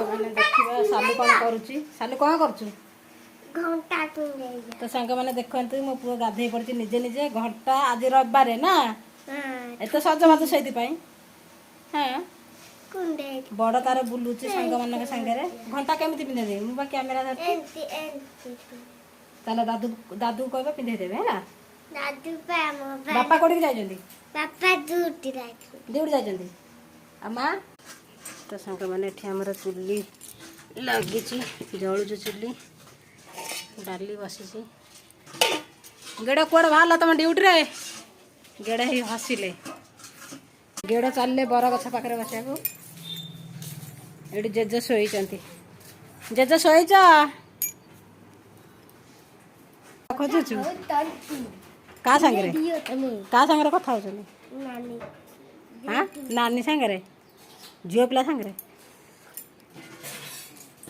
मैंने देखा सालू कौन करुच्ची सालू कौन करुच्चु घंटा तो सांग मैंने देखते मो पुओ गाधे पड़ी निजे निजे घंटा आज रविवार ना एत सजबाज से हाँ बड़ तार बुलूची सांग मान सागर घंटा केमी पिंधे मुझे कैमेरा धरती दादू दादू कह पिंधे देवे है बापा कौटी जाइए ड्यूटी जाइए माँ तो सांग मैंने आमर चुली लगी जलुच चुली डाली बसी गेड़ कौड़ बाहर तुम ड्यूटी रे गेड़ ही हसिले गेड़ चलिए बरगछ पाखे बस ये जेजे शोई जेजे शोच खोजुचु क्या सांगे कथा हो हाँ नानी सांगे झील पिला सांगे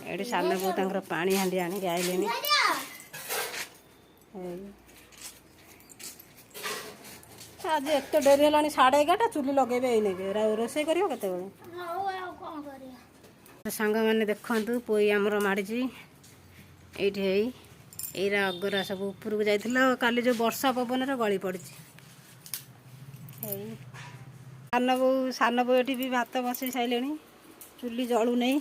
ये साल बहुत पानी हाँडी आणिक आइले आज एत डेरी है 11:30 चुली लगे रोसे कर सांग मैंने देखु पोई आमर माड़ी ये अगरा सब ऊपर को जाइए काली जो वर्षा पवन गली पड़ी सान बो ये भी भात बसई सारे चुली जलू नहीं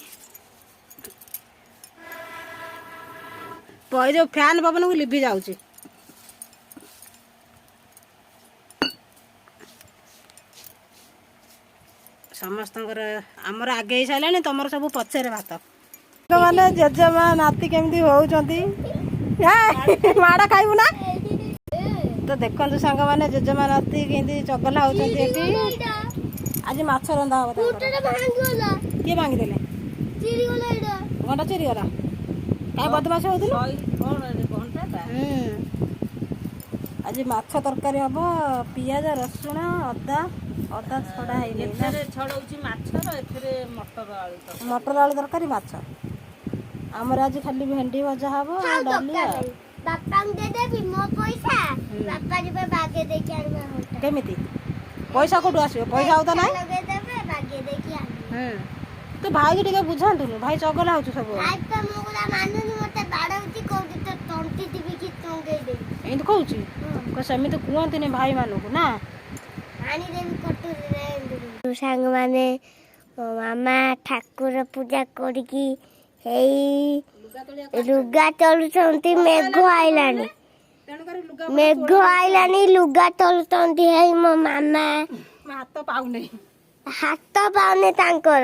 जो फैन पवन को लिभि जाऊँगी समस्त आमर आगे ही सारे तुम सब पचर भात मैंने जेजेमा नाती केमती होती माड़ खाइबू ना तो देखु सांग मैंने जेजेमा नाती केमती चगला होती आज माछ रंधा हम किए भांगीदे घंटा चिरीगला क्या बदमाश हो आज माछ तरकारी हम पियाज रसुण अदा अदा छड़ा मटर आलू तरकारी माछ आमर आज खाली भेंडी भजा हम डाली केमिति पैसा कौटू आस पैसा आउ तो ना तो भाई की टे बुझातु भाई चगला हो सब एमती कहूँ सेमती कहते भाई मानक ना सांग माने मामा ठाकुर पूजा करके लुगा तलुचंती मेघ आइलानी लुगा तलुचंती मो मामा हाथ पाउने तांकर